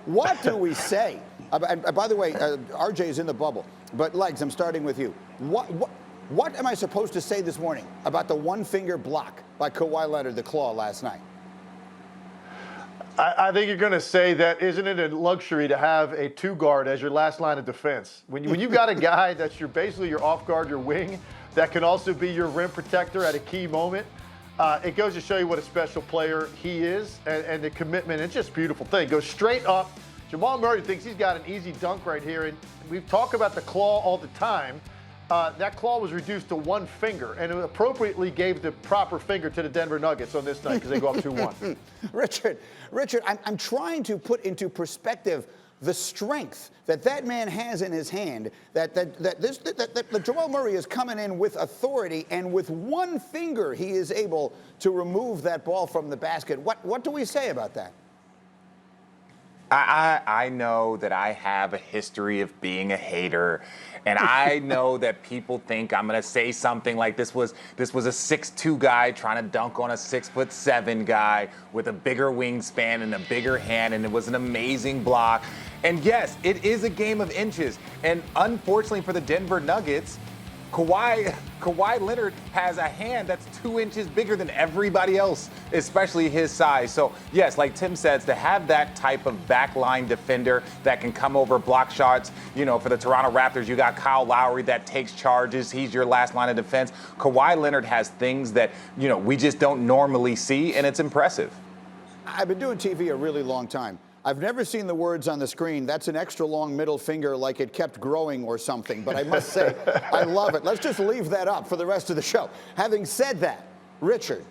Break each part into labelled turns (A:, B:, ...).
A: What do we say? And by the way, RJ is in the bubble. But, Legs, I'm starting with you. What am I supposed to say this morning about the one-finger block by Kawhi Leonard, the claw, last night?
B: I think you're going to say that isn't it a luxury to have a two-guard as your last line of defense? When you've got a guy that's basically your off-guard, your wing, that can also be your rim protector at a key moment, it goes to show you what a special player he is and the commitment. It's just a beautiful thing. Goes straight up. Jamal Murray thinks he's got an easy dunk right here. And we've talked about the claw all the time. That claw was reduced to one finger, and it appropriately gave the proper finger to the Denver Nuggets on this night because they go up 2-1.
A: Richard, I'm trying to put into perspective the strength that man has in his hand, that Jamal Murray is coming in with authority, and with one finger he is able to remove that ball from the basket. What do we say about that?
C: I know that I have a history of being a hater, and I know that people think I'm going to say something like this was a 6'2" guy trying to dunk on a 6'7" guy with a bigger wingspan and a bigger hand, and it was an amazing block. And yes, it is a game of inches. And unfortunately for the Denver Nuggets, Kawhi Leonard has a hand that's 2 inches bigger than everybody else, especially his size. So, yes, like Tim says, to have that type of backline defender that can come over, block shots, for the Toronto Raptors, you got Kyle Lowry that takes charges. He's your last line of defense. Kawhi Leonard has things that, we just don't normally see, and it's impressive.
A: I've been doing TV a really long time. I've never seen the words on the screen, "That's an extra long middle finger," like it kept growing or something. But I must say, I love it. Let's just leave that up for the rest of the show. Having said that, Richard,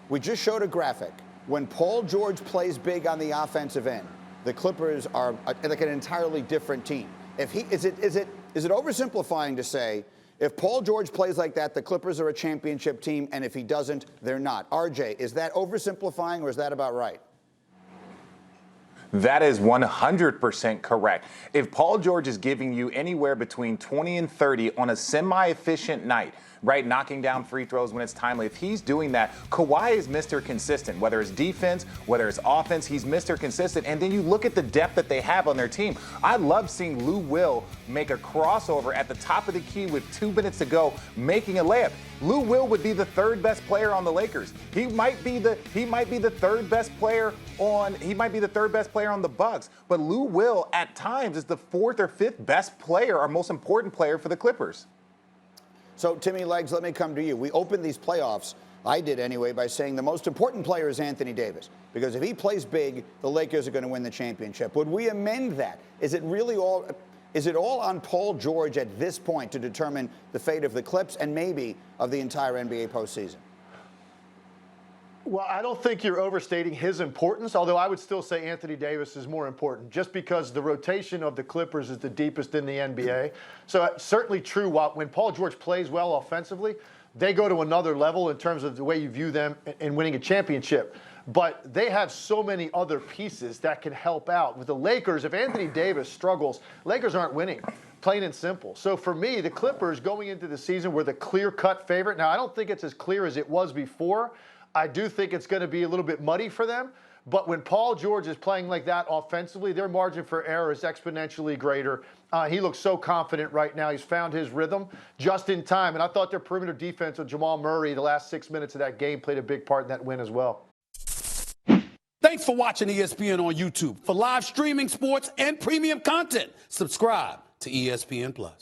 A: we just showed a graphic. When Paul George plays big on the offensive end, the Clippers are like an entirely different team. Is it oversimplifying to say, if Paul George plays like that, the Clippers are a championship team, and if he doesn't, they're not? RJ, is that oversimplifying, or is that about right?
C: That is 100% correct. If Paul George is giving you anywhere between 20 and 30 on a semi-efficient night, right, knocking down free throws when it's timely, if he's doing that, Kawhi is Mr. Consistent. Whether it's defense, whether it's offense, he's Mr. Consistent. And then you look at the depth that they have on their team. I love seeing Lou Will make a crossover at the top of the key with 2 minutes to go, making a layup. Lou Will would be the third best player on the Lakers. He might be the third best player on the Bucks. But Lou Will at times is the fourth or fifth best player, or most important player for the Clippers.
A: So, Timmy Legs, let me come to you. We opened these playoffs, I did anyway, by saying the most important player is Anthony Davis. Because if he plays big, the Lakers are going to win the championship. Would we amend that? Is it all on Paul George at this point to determine the fate of the Clips and maybe of the entire NBA postseason?
B: Well, I don't think you're overstating his importance, although I would still say Anthony Davis is more important just because the rotation of the Clippers is the deepest in the NBA. So it's certainly true when Paul George plays well offensively, they go to another level in terms of the way you view them in winning a championship. But they have so many other pieces that can help out. With the Lakers, if Anthony Davis struggles, Lakers aren't winning, plain and simple. So for me, the Clippers going into the season were the clear-cut favorite. Now, I don't think it's as clear as it was before. I do think it's going to be a little bit muddy for them. But when Paul George is playing like that offensively, their margin for error is exponentially greater. He looks so confident right now. He's found his rhythm just in time. And I thought their perimeter defense with Jamal Murray the last 6 minutes of that game played a big part in that win as well.
D: Thanks for watching ESPN on YouTube. For live streaming, sports, and premium content, subscribe to ESPN+.